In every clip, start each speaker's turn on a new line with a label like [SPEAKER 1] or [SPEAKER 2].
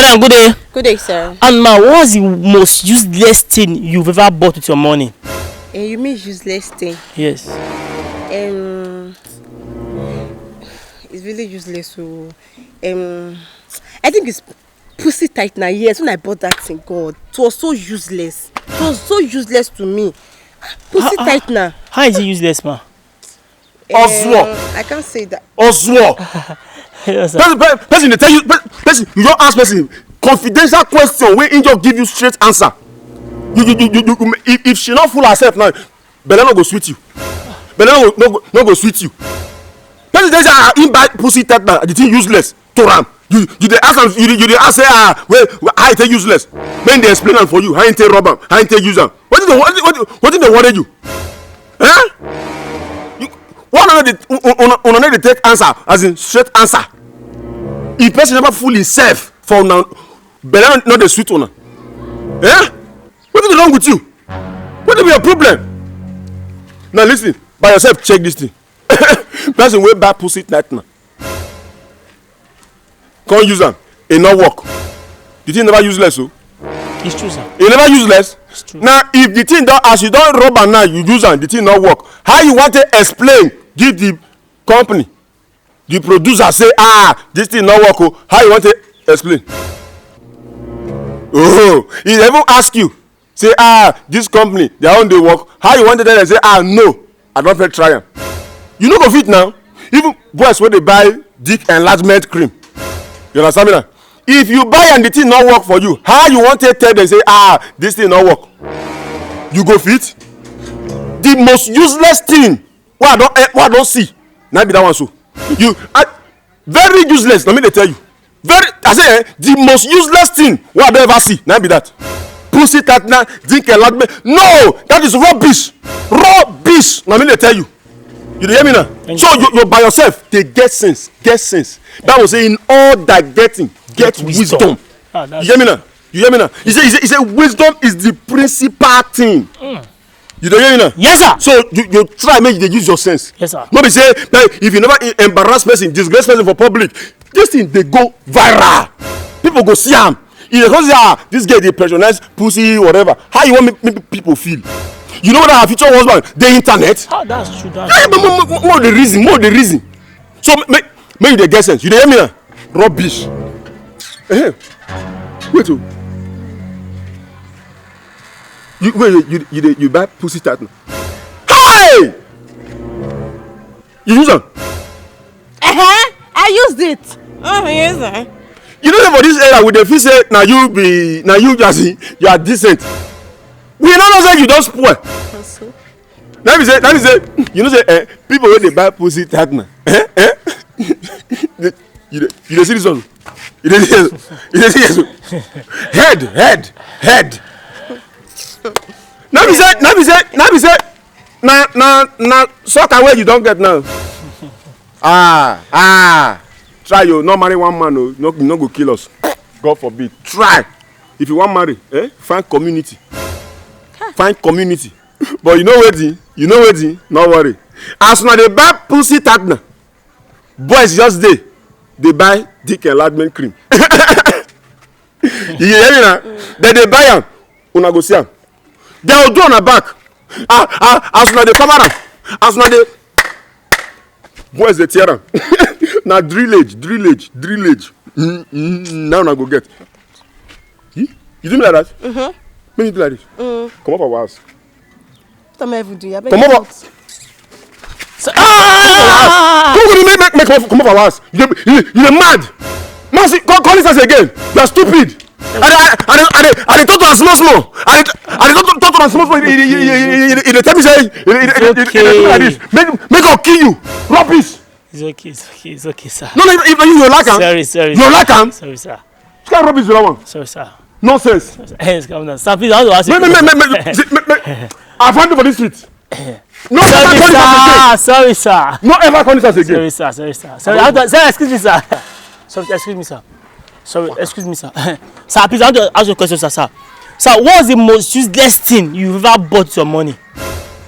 [SPEAKER 1] Madam, good day.
[SPEAKER 2] Good day, sir.
[SPEAKER 1] And ma, what's the most useless thing you've ever bought with your money?
[SPEAKER 2] You mean useless thing?
[SPEAKER 1] Yes.
[SPEAKER 2] It's really useless. So, I think it's pussy tightener. Yes, when I bought that thing, God, it was so useless. It was so useless to me. Pussy tightener.
[SPEAKER 1] How is it useless, ma?
[SPEAKER 2] I can't say that.
[SPEAKER 3] Oswald.
[SPEAKER 1] Yes, sir.
[SPEAKER 3] Person they tell you, person you don't ask person confidential question wey him just give you straight answer. You if she not fool herself now, belle no go sweet you. Belle no go sweet you. Person dey say him buy pussy tightener, the thing useless to am. You dey ask am, you dey ask say well how it useless. Then they explain am for you how it rub am, how it use am. What they worry you? Eh? One of the take answer as in straight answer. If person never fool himself for now, better not the sweet one. Eh? What is wrong with you? What is your problem? Now listen, by yourself check this thing. Person way back pussy tightener. Can't use them. It not work. The thing never useless, so.
[SPEAKER 1] It's true, sir.
[SPEAKER 3] It never useless.
[SPEAKER 1] It's true.
[SPEAKER 3] Now if the thing don't, as you don't rub am now, you use am, the thing not work. How you want to explain? Give the company, the producer say this thing not work. Oh, how you want to explain? Oh, he even ask you say this company their own dey work. How you want to tell them say no, I don't fit try am. You no go fit now. Even boys wey dey buy dick enlargement cream, you understand me now? If you buy and the thing not work for you, how you want to tell them say this thing not work? You go fit? The most useless thing wey I don see na be that one so. You very useless, na me dey tell you. I say the most useless thing wey I don ever see na be that. Pussy tightener, dick enlargement. No, that is rubbish. Na me dey tell you. You dey hear me now? So you by yourself dey get sense. Bible say in all that getting get wisdom. You hear me now? He say wisdom is the principal thing. You don't hear me now?
[SPEAKER 1] Yes, sir.
[SPEAKER 3] So you try make you use your sense.
[SPEAKER 1] Yes, sir.
[SPEAKER 3] No be say if you never embarrass person, disgrace person for public, this thing they go viral. People go see am. If they go say this guy dey patronize pussy whatever, how you want make people feel? You know what our future husband the internet?
[SPEAKER 1] That's true.
[SPEAKER 3] More the reason. So make you dey get sense. You dey hear me now? Rubbish. Wait oh. You buy pussy tightener. Hey! You use them?
[SPEAKER 2] I used it. Yes, sir.
[SPEAKER 3] You know for this area with the feel say now you just you are decent. We don't know say you don't spoil. Let me say you know say people when they buy pussy tightener. You dey see this one? You dey see this one? Head. Now be say na soccer where you don't get now. Try you not marry one man no go kill us. God forbid. Try. If you want marry, find community. But you know wetin? No worry. As una dey buy pussy tightener, boys just dey buy dick enlargement cream. You hear me now? They buy am, una go see am. They will do on her back. As una dey cover am, as una dey boys dey tear am. Na drillage. Now una go get. You do me like that? Make me do like this. Come up our house.
[SPEAKER 2] What am I even doing?
[SPEAKER 3] Come up. Come up our house. You mad? Man, see, call this house again. You are stupid. I dey talk to am small. I dey talk to am small. He dey tell me say he like this. Make God kill you. Rubbish.
[SPEAKER 1] It's okay, sir.
[SPEAKER 3] No, if you like am.
[SPEAKER 1] Sorry.
[SPEAKER 3] You like am?
[SPEAKER 1] Sorry, sir.
[SPEAKER 3] Which kind of rubbish is that one?
[SPEAKER 1] Sorry, sir.
[SPEAKER 3] Nonsense.
[SPEAKER 1] Yes, come down. Sir, please, I want to ask you.
[SPEAKER 3] I found you for this street. No ever call this house again.
[SPEAKER 1] Sorry, sir.
[SPEAKER 3] No ever call this house again.
[SPEAKER 1] Sorry, sir. Sir, excuse me, sir. Sorry, excuse me, sir. Sir, please, I want to ask you a question, sir. Sir, what was the most useless thing you ever bought with your money?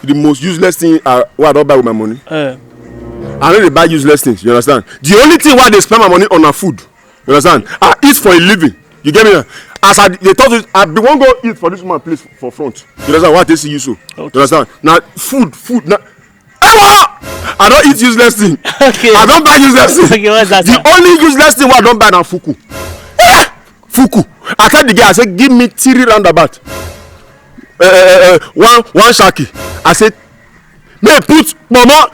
[SPEAKER 3] The most useless thing what I don't buy with my money? I know they buy useless things, you understand? The only thing why they spend my money on a food, you understand? I eat for a living. You get me now? As they thought it, I be wan go eat for this woman place for front. You understand why they see you so?
[SPEAKER 1] Okay.
[SPEAKER 3] You understand? Now food now. I don't eat useless thing.
[SPEAKER 1] Okay.
[SPEAKER 3] I don't buy useless thing.
[SPEAKER 1] Okay, what's that?
[SPEAKER 3] The
[SPEAKER 1] Sir?
[SPEAKER 3] only useless thing I don't buy na fuku. Fuku. I tell the guy, I say give me 3 roundabout. One shaki. I said, may put mama.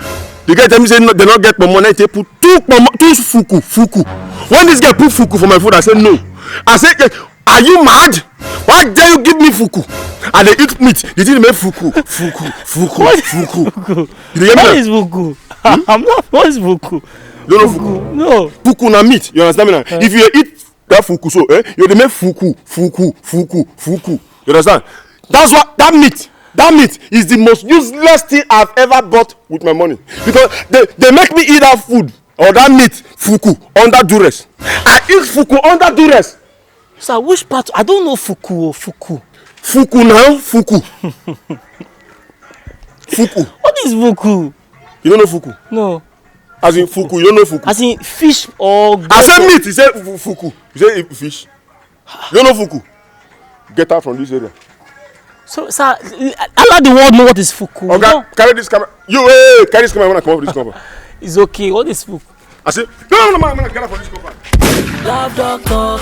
[SPEAKER 3] The guy tell me say no, they not get mama. They put 2 fuku. When this guy put fuku for my food, I said no. I said, are you mad? Why dare you give me fuku? And they eat meat. You didn't make fuku. You get me?
[SPEAKER 1] What is fuku? I'm not. What is fuku?
[SPEAKER 3] You don't know fuku?
[SPEAKER 1] No.
[SPEAKER 3] Fuku na meat. You understand me now? If you eat that fuku so, you dey make fuku. You understand? That's what that meat is the most useless thing I've ever bought with my money, because they make me eat that food or that meat fuku under duress. I eat fuku under duress.
[SPEAKER 1] Sir, which part? I don't know fuku.
[SPEAKER 3] Fuku now, fuku.
[SPEAKER 1] What is fuku?
[SPEAKER 3] You don't know fuku?
[SPEAKER 1] No.
[SPEAKER 3] As in fuku, you don't know fuku.
[SPEAKER 1] As in fish or.
[SPEAKER 3] I said meat, he said fuku. You say fish. You don't know fuku. Get out from this area.
[SPEAKER 1] So, sir, allow the world know what is fuku.
[SPEAKER 3] Okay,
[SPEAKER 1] No.
[SPEAKER 3] carry this camera. Carry this camera when I come up with this cover.
[SPEAKER 1] It's okay. What is fuku?
[SPEAKER 3] I say, no, man, get out from this cover.
[SPEAKER 4] Love Doctor.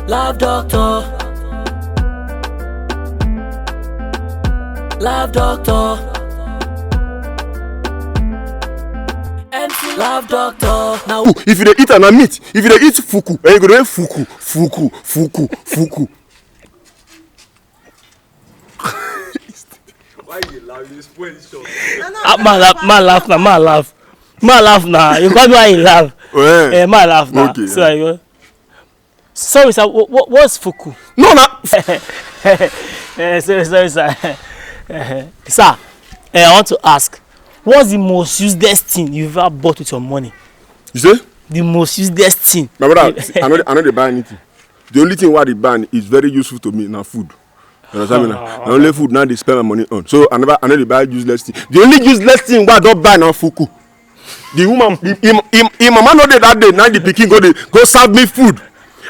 [SPEAKER 4] Love Doctor. Love Doctor. MC Love Doctor. Now,
[SPEAKER 3] If you dey eat an meat, if you dey eat fuku, you go dey fuku.
[SPEAKER 5] Why you laugh? You spoil the show.
[SPEAKER 1] Man laugh now. You can't do why you laugh.
[SPEAKER 3] Yeah.
[SPEAKER 1] Man laugh now.
[SPEAKER 3] Okay,
[SPEAKER 1] So, sorry, sir. What's fuku?
[SPEAKER 3] No, na.
[SPEAKER 1] Sorry, sir. Sir, I want to ask, what's the most useless thing you've ever bought with your money?
[SPEAKER 3] You say?
[SPEAKER 1] The most useless thing.
[SPEAKER 3] My brother, I know they buy anything. The only thing what they buy is very useful to me na food. You understand me now? The only food now they spend my money on. So I know they buy useless thing. The only useless thing what I don't buy na fuku. The woman, the mama know that day. Now the pikin go serve me food.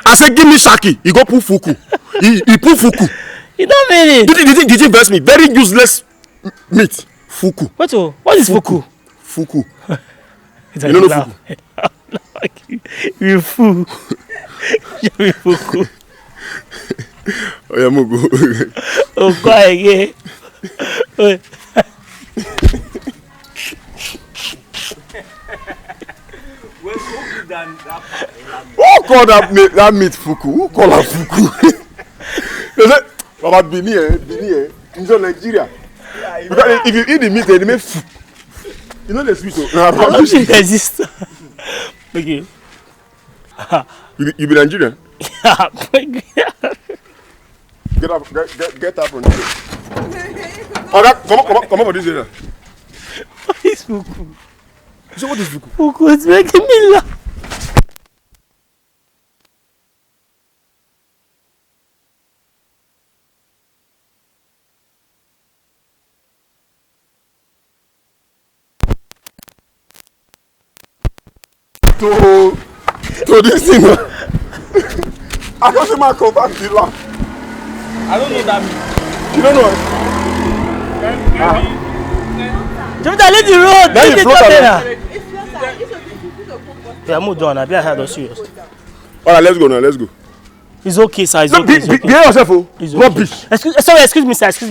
[SPEAKER 3] I say give me shaki. He go put fuku. He put fuku.
[SPEAKER 1] You don't mean it.
[SPEAKER 3] Did you verse me? Very useless meat. Fuku.
[SPEAKER 1] What is fuku?
[SPEAKER 3] Fuku.
[SPEAKER 1] You
[SPEAKER 3] don't know fuku?
[SPEAKER 1] You fool. You fuku.
[SPEAKER 3] Oh yeah, Mugu.
[SPEAKER 1] Oh, go again.
[SPEAKER 3] Who call that meat fuku? Who call her fuku? They say, Baba Bini, in Nigeria. Because if you eat the meat, they make fuku. You know the sweet.
[SPEAKER 1] I don't think it exists. Okay.
[SPEAKER 3] You be Nigerian? Get up from this. Come up for this area.
[SPEAKER 1] What is fuku?
[SPEAKER 3] So what is fuku?
[SPEAKER 1] Fuku is making me laugh.
[SPEAKER 3] To this thing. I don't see my cover the lamp.
[SPEAKER 5] I don't know that means.
[SPEAKER 3] You don't know it?
[SPEAKER 1] Jovita, leave the road.
[SPEAKER 3] Then
[SPEAKER 1] Leave
[SPEAKER 3] you
[SPEAKER 1] the
[SPEAKER 3] float
[SPEAKER 1] container. Yeah, move on. I be ahead of serious.
[SPEAKER 3] Alright, let's go now. Let's go.
[SPEAKER 1] It's okay, sir. It's
[SPEAKER 3] No,
[SPEAKER 1] okay. It's
[SPEAKER 3] behave
[SPEAKER 1] okay.
[SPEAKER 3] yourself, oh.
[SPEAKER 1] It's okay.
[SPEAKER 3] Rubbish.
[SPEAKER 1] Excuse me, sir. It's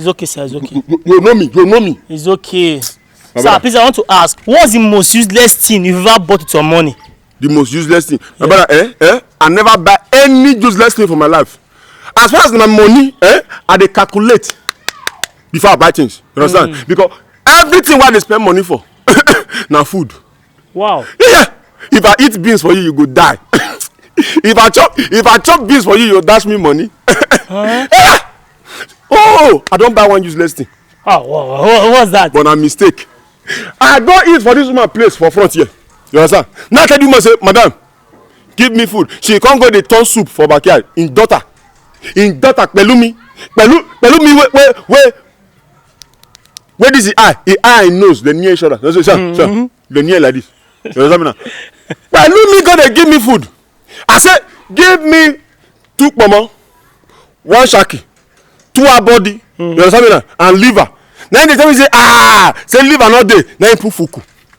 [SPEAKER 1] okay, sir. It's okay.
[SPEAKER 3] You know me.
[SPEAKER 1] It's okay.
[SPEAKER 3] Baba.
[SPEAKER 1] Sir, please, I want to ask, what's the most useless thing you've ever bought with your money?
[SPEAKER 3] The most useless thing. My brother, I never buy any useless thing for my life. As far as my money, I dey calculate before I buy things. You understand? Because everything what they spend money for, na food.
[SPEAKER 1] Wow.
[SPEAKER 3] Yeah. If I eat beans for you, you go die. If I chop beans for you, you dash me money. Yeah. Oh, I don't buy one useless thing.
[SPEAKER 1] Oh, wow. What's that?
[SPEAKER 3] But na mistake. I go eat for this woman place for front here. You understand? Now tell the woman say, madam, give me food. She can't go dey turn soup for backyard. In daughter, Pelumi where this is eye and nose, they near each other. That's what the near like this. You understand me now? But me God dey give me food. I say give me 2 pomo, 1 shaki, 2 abodi. You understand me now? And liver. Then they tell me say say liver not dey. Then you put fuku.